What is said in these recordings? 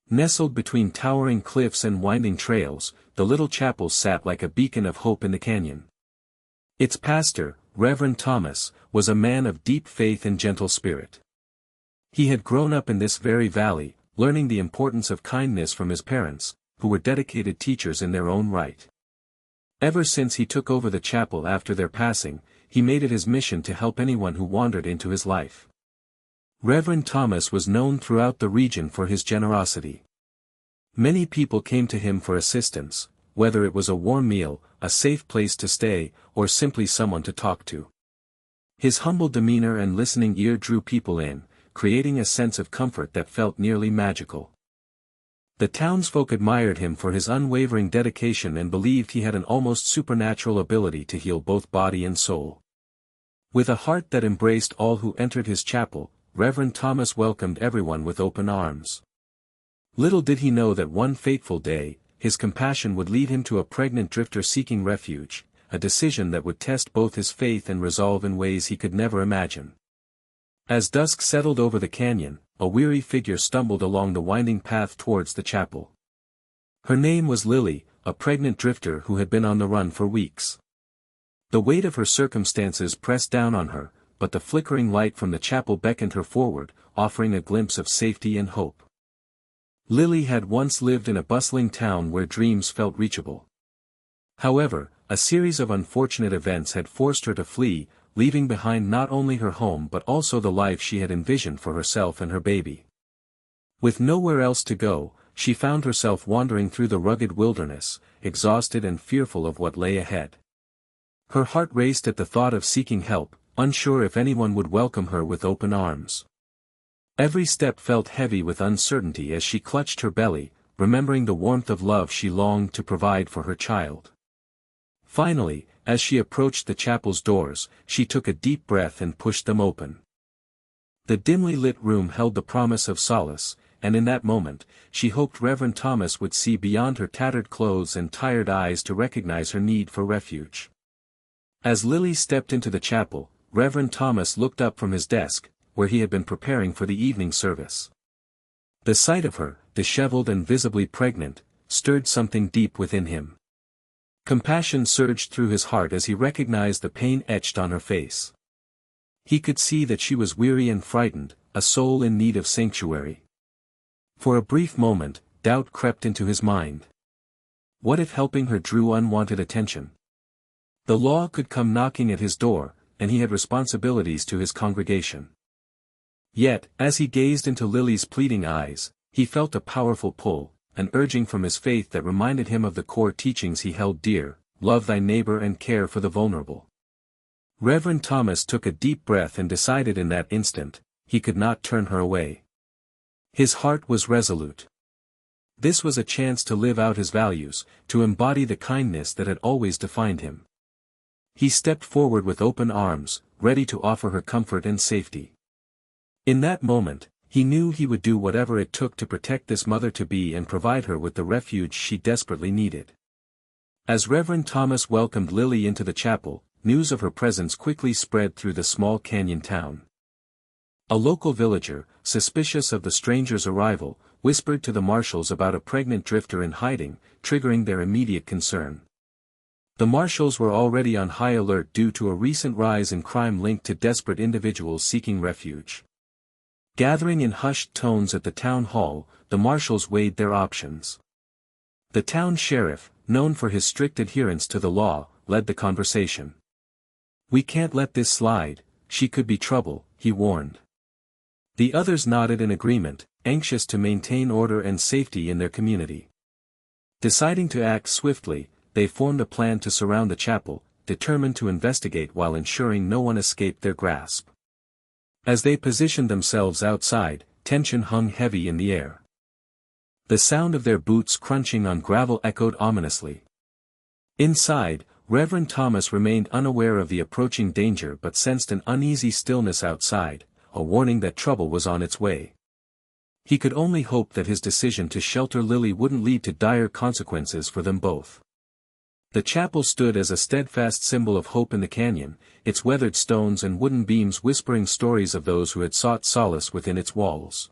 Nestled between towering cliffs and winding trails, the little chapel sat like a beacon of hope in the canyon. Its pastor, Reverend Thomas, was a man of deep faith and gentle spirit. He had grown up in this very valley, learning the importance of kindness from his parents, who were dedicated teachers in their own right. Ever since he took over the chapel after their passing, he made it his mission to help anyone who wandered into his life. Reverend Thomas was known throughout the region for his generosity. Many people came to him for assistance, whether it was a warm meal, a safe place to stay, or simply someone to talk to. His humble demeanor and listening ear drew people in, creating a sense of comfort that felt nearly magical. The townsfolk admired him for his unwavering dedication and believed he had an almost supernatural ability to heal both body and soul. With a heart that embraced all who entered his chapel, Reverend Thomas welcomed everyone with open arms. Little did he know that one fateful day, his compassion would lead him to a pregnant drifter seeking refuge, a decision that would test both his faith and resolve in ways he could never imagine. As dusk settled over the canyon, a weary figure stumbled along the winding path towards the chapel. Her name was Lily, a pregnant drifter who had been on the run for weeks. The weight of her circumstances pressed down on her, but the flickering light from the chapel beckoned her forward, offering a glimpse of safety and hope. Lily had once lived in a bustling town where dreams felt reachable. However, a series of unfortunate events had forced her to flee, leaving behind not only her home but also the life she had envisioned for herself and her baby. With nowhere else to go, she found herself wandering through the rugged wilderness, exhausted and fearful of what lay ahead. Her heart raced at the thought of seeking help, unsure if anyone would welcome her with open arms. Every step felt heavy with uncertainty as she clutched her belly, remembering the warmth of love she longed to provide for her child. Finally, as she approached the chapel's doors, she took a deep breath and pushed them open. The dimly lit room held the promise of solace, and in that moment, she hoped Reverend Thomas would see beyond her tattered clothes and tired eyes to recognize her need for refuge. As Lily stepped into the chapel, Reverend Thomas looked up from his desk, where he had been preparing for the evening service. The sight of her, disheveled and visibly pregnant, stirred something deep within him. Compassion surged through his heart as he recognized the pain etched on her face. He could see that she was weary and frightened, a soul in need of sanctuary. For a brief moment, doubt crept into his mind. What if helping her drew unwanted attention? The law could come knocking at his door, and he had responsibilities to his congregation. Yet, as he gazed into Lily's pleading eyes, he felt a powerful pull, an urging from his faith that reminded him of the core teachings he held dear: love thy neighbor and care for the vulnerable. Reverend Thomas took a deep breath and decided in that instant, he could not turn her away. His heart was resolute. This was a chance to live out his values, to embody the kindness that had always defined him. He stepped forward with open arms, ready to offer her comfort and safety. In that moment, he knew he would do whatever it took to protect this mother-to-be and provide her with the refuge she desperately needed. As Reverend Thomas welcomed Lily into the chapel, news of her presence quickly spread through the small canyon town. A local villager, suspicious of the stranger's arrival, whispered to the Marshals about a pregnant drifter in hiding, triggering their immediate concern. The Marshals were already on high alert due to a recent rise in crime linked to desperate individuals seeking refuge. Gathering in hushed tones at the town hall, the Marshals weighed their options. The town sheriff, known for his strict adherence to the law, led the conversation. "We can't let this slide, she could be trouble," he warned. The others nodded in agreement, anxious to maintain order and safety in their community. Deciding to act swiftly, they formed a plan to surround the chapel, determined to investigate while ensuring no one escaped their grasp. As they positioned themselves outside, tension hung heavy in the air. The sound of their boots crunching on gravel echoed ominously. Inside, Reverend Thomas remained unaware of the approaching danger but sensed an uneasy stillness outside, a warning that trouble was on its way. He could only hope that his decision to shelter Lily wouldn't lead to dire consequences for them both. The chapel stood as a steadfast symbol of hope in the canyon, its weathered stones and wooden beams whispering stories of those who had sought solace within its walls.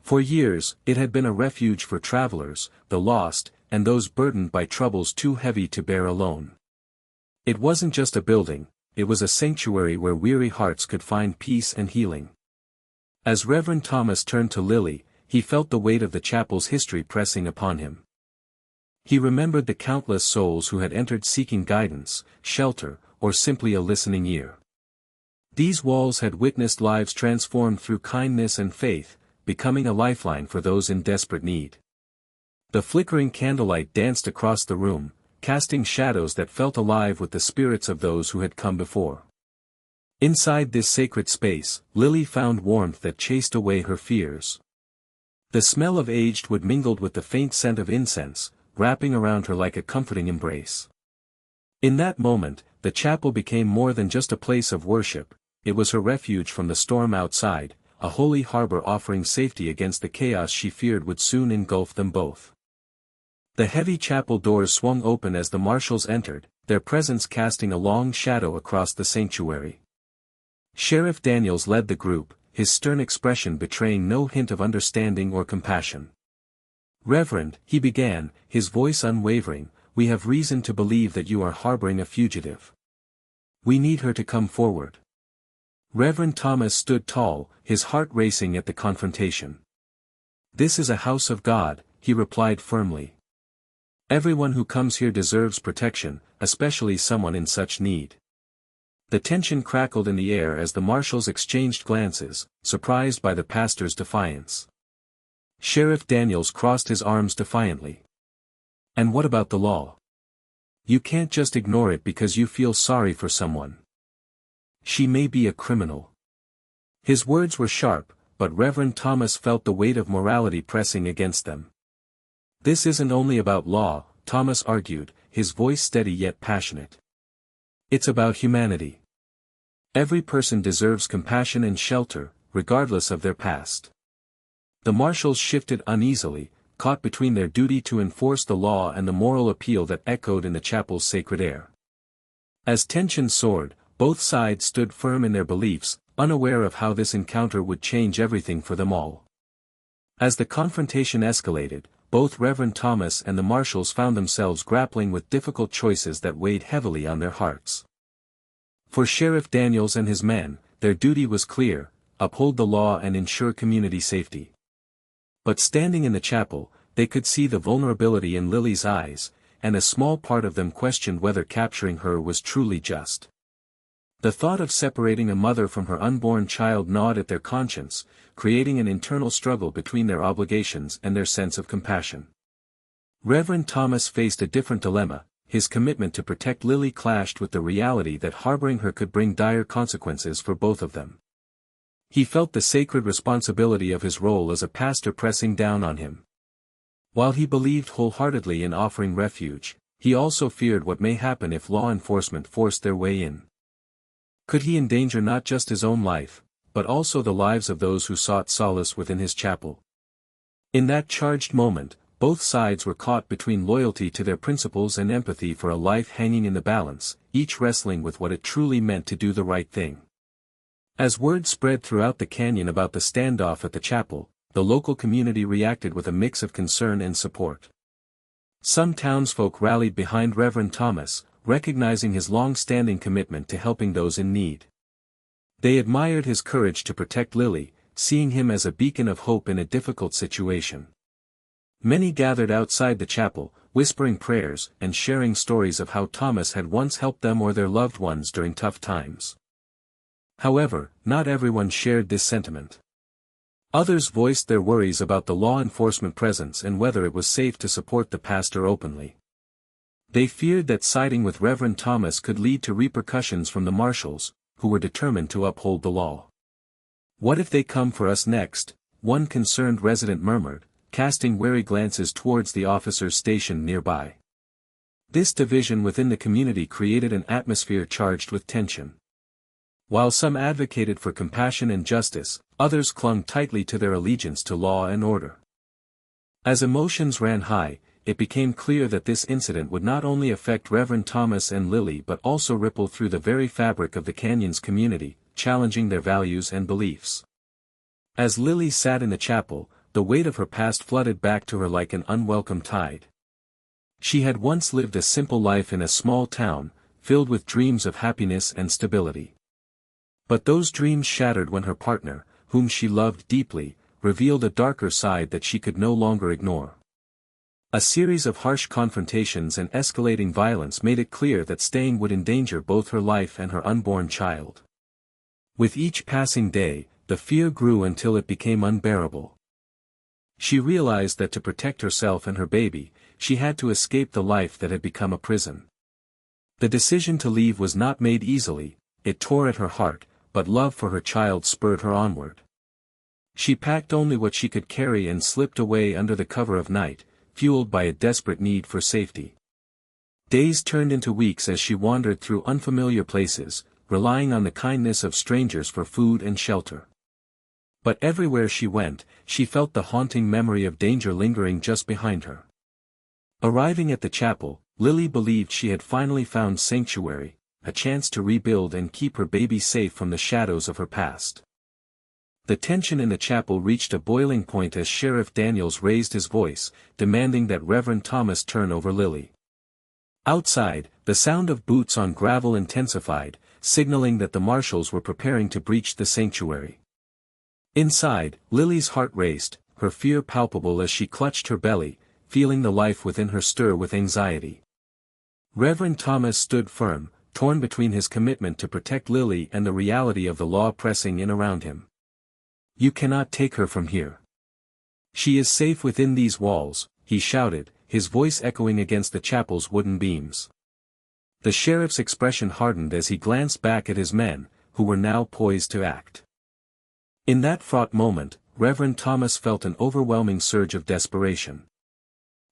For years, it had been a refuge for travelers, the lost, and those burdened by troubles too heavy to bear alone. It wasn't just a building, it was a sanctuary where weary hearts could find peace and healing. As Reverend Thomas turned to Lily, he felt the weight of the chapel's history pressing upon him. He remembered the countless souls who had entered seeking guidance, shelter, or simply a listening ear. These walls had witnessed lives transformed through kindness and faith, becoming a lifeline for those in desperate need. The flickering candlelight danced across the room, casting shadows that felt alive with the spirits of those who had come before. Inside this sacred space, Lily found warmth that chased away her fears. The smell of aged wood mingled with the faint scent of incense, wrapping around her like a comforting embrace. In that moment, the chapel became more than just a place of worship, it was her refuge from the storm outside, a holy harbor offering safety against the chaos she feared would soon engulf them both. The heavy chapel doors swung open as the marshals entered, their presence casting a long shadow across the sanctuary. Sheriff Daniels led the group, his stern expression betraying no hint of understanding or compassion. "Reverend," he began, his voice unwavering, "we have reason to believe that you are harboring a fugitive. We need her to come forward." Reverend Thomas stood tall, his heart racing at the confrontation. "This is a house of God," he replied firmly. "Everyone who comes here deserves protection, especially someone in such need." The tension crackled in the air as the marshals exchanged glances, surprised by the pastor's defiance. Sheriff Daniels crossed his arms defiantly. "And what about the law? You can't just ignore it because you feel sorry for someone. She may be a criminal." His words were sharp, but Reverend Thomas felt the weight of morality pressing against them. "This isn't only about law," Thomas argued, his voice steady yet passionate. "It's about humanity. Every person deserves compassion and shelter, regardless of their past." The marshals shifted uneasily, caught between their duty to enforce the law and the moral appeal that echoed in the chapel's sacred air. As tension soared, both sides stood firm in their beliefs, unaware of how this encounter would change everything for them all. As the confrontation escalated, both Reverend Thomas and the marshals found themselves grappling with difficult choices that weighed heavily on their hearts. For Sheriff Daniels and his men, their duty was clear: uphold the law and ensure community safety. But standing in the chapel, they could see the vulnerability in Lily's eyes, and a small part of them questioned whether capturing her was truly just. The thought of separating a mother from her unborn child gnawed at their conscience, creating an internal struggle between their obligations and their sense of compassion. Reverend Thomas faced a different dilemma. His commitment to protect Lily clashed with the reality that harboring her could bring dire consequences for both of them. He felt the sacred responsibility of his role as a pastor pressing down on him. While he believed wholeheartedly in offering refuge, he also feared what may happen if law enforcement forced their way in. Could he endanger not just his own life, but also the lives of those who sought solace within his chapel? In that charged moment, both sides were caught between loyalty to their principles and empathy for a life hanging in the balance, each wrestling with what it truly meant to do the right thing. As word spread throughout the canyon about the standoff at the chapel, the local community reacted with a mix of concern and support. Some townsfolk rallied behind Reverend Thomas, recognizing his long-standing commitment to helping those in need. They admired his courage to protect Lily, seeing him as a beacon of hope in a difficult situation. Many gathered outside the chapel, whispering prayers and sharing stories of how Thomas had once helped them or their loved ones during tough times. However, not everyone shared this sentiment. Others voiced their worries about the law enforcement presence and whether it was safe to support the pastor openly. They feared that siding with Reverend Thomas could lead to repercussions from the marshals, who were determined to uphold the law. "What if they come for us next?" one concerned resident murmured, casting wary glances towards the officers stationed nearby. This division within the community created an atmosphere charged with tension. While some advocated for compassion and justice, others clung tightly to their allegiance to law and order. As emotions ran high, it became clear that this incident would not only affect Reverend Thomas and Lily but also ripple through the very fabric of the canyon's community, challenging their values and beliefs. As Lily sat in the chapel, the weight of her past flooded back to her like an unwelcome tide. She had once lived a simple life in a small town, filled with dreams of happiness and stability. But those dreams shattered when her partner, whom she loved deeply, revealed a darker side that she could no longer ignore. A series of harsh confrontations and escalating violence made it clear that staying would endanger both her life and her unborn child. With each passing day, the fear grew until it became unbearable. She realized that to protect herself and her baby, she had to escape the life that had become a prison. The decision to leave was not made easily, it tore at her heart, but love for her child spurred her onward. She packed only what she could carry and slipped away under the cover of night, fueled by a desperate need for safety. Days turned into weeks as she wandered through unfamiliar places, relying on the kindness of strangers for food and shelter. But everywhere she went, she felt the haunting memory of danger lingering just behind her. Arriving at the chapel, Lily believed she had finally found sanctuary, a chance to rebuild and keep her baby safe from the shadows of her past. The tension in the chapel reached a boiling point as Sheriff Daniels raised his voice, demanding that Reverend Thomas turn over Lily. Outside, the sound of boots on gravel intensified, signaling that the marshals were preparing to breach the sanctuary. Inside, Lily's heart raced, her fear palpable as she clutched her belly, feeling the life within her stir with anxiety. Reverend Thomas stood firm, torn between his commitment to protect Lily and the reality of the law pressing in around him. "You cannot take her from here. She is safe within these walls," he shouted, his voice echoing against the chapel's wooden beams. The sheriff's expression hardened as he glanced back at his men, who were now poised to act. In that fraught moment, Reverend Thomas felt an overwhelming surge of desperation.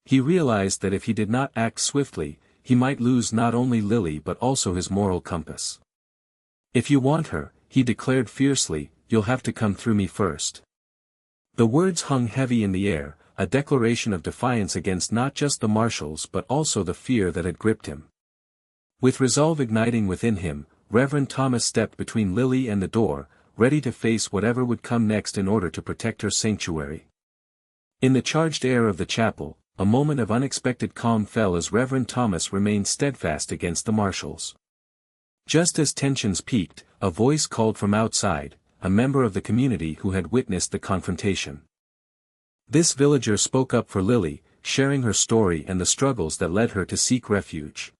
He realized that if he did not act swiftly, he might lose not only Lily but also his moral compass. "If you want her," he declared fiercely, "you'll have to come through me first." The words hung heavy in the air, a declaration of defiance against not just the marshals but also the fear that had gripped him. With resolve igniting within him, Reverend Thomas stepped between Lily and the door, ready to face whatever would come next in order to protect her sanctuary. In the charged air of the chapel, a moment of unexpected calm fell as Reverend Thomas remained steadfast against the marshals. Just as tensions peaked, a voice called from outside, a member of the community who had witnessed the confrontation. This villager spoke up for Lily, sharing her story and the struggles that led her to seek refuge.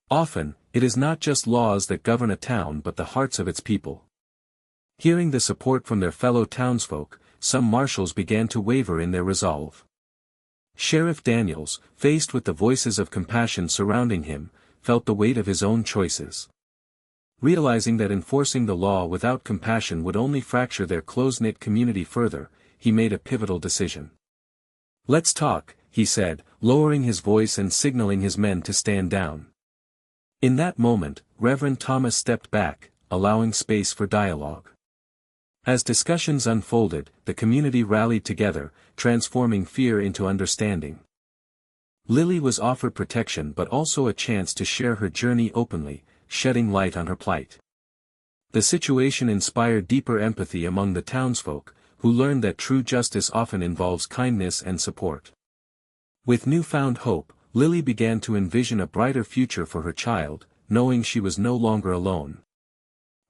Often, it is not just laws that govern a town but the hearts of its people. Hearing the support from their fellow townsfolk, some marshals began to waver in their resolve. Sheriff Daniels, faced with the voices of compassion surrounding him, felt the weight of his own choices. Realizing that enforcing the law without compassion would only fracture their close-knit community further, he made a pivotal decision. "Let's talk," he said, lowering his voice and signaling his men to stand down. In that moment, Reverend Thomas stepped back, allowing space for dialogue. As discussions unfolded, the community rallied together, transforming fear into understanding. Lily was offered protection but also a chance to share her journey openly, shedding light on her plight. The situation inspired deeper empathy among the townsfolk, who learned that true justice often involves kindness and support. With newfound hope, Lily began to envision a brighter future for her child, knowing she was no longer alone.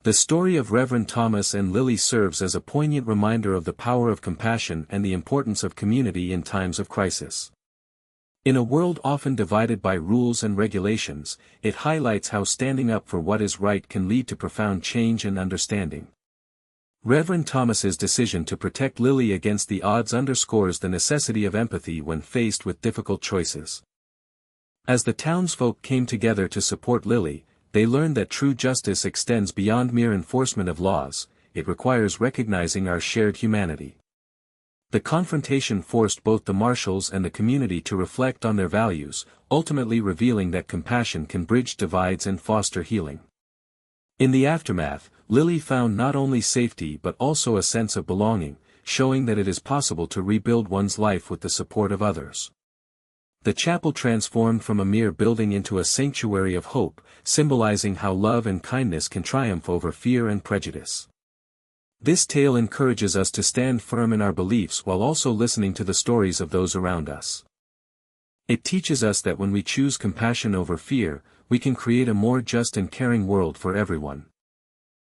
The story of Reverend Thomas and Lily serves as a poignant reminder of the power of compassion and the importance of community in times of crisis. In a world often divided by rules and regulations, it highlights how standing up for what is right can lead to profound change and understanding. Reverend Thomas's decision to protect Lily against the odds underscores the necessity of empathy when faced with difficult choices. As the townsfolk came together to support Lily, they learned that true justice extends beyond mere enforcement of laws, it requires recognizing our shared humanity. The confrontation forced both the marshals and the community to reflect on their values, ultimately revealing that compassion can bridge divides and foster healing. In the aftermath, Lily found not only safety but also a sense of belonging, showing that it is possible to rebuild one's life with the support of others. The chapel transformed from a mere building into a sanctuary of hope, symbolizing how love and kindness can triumph over fear and prejudice. This tale encourages us to stand firm in our beliefs while also listening to the stories of those around us. It teaches us that when we choose compassion over fear, we can create a more just and caring world for everyone.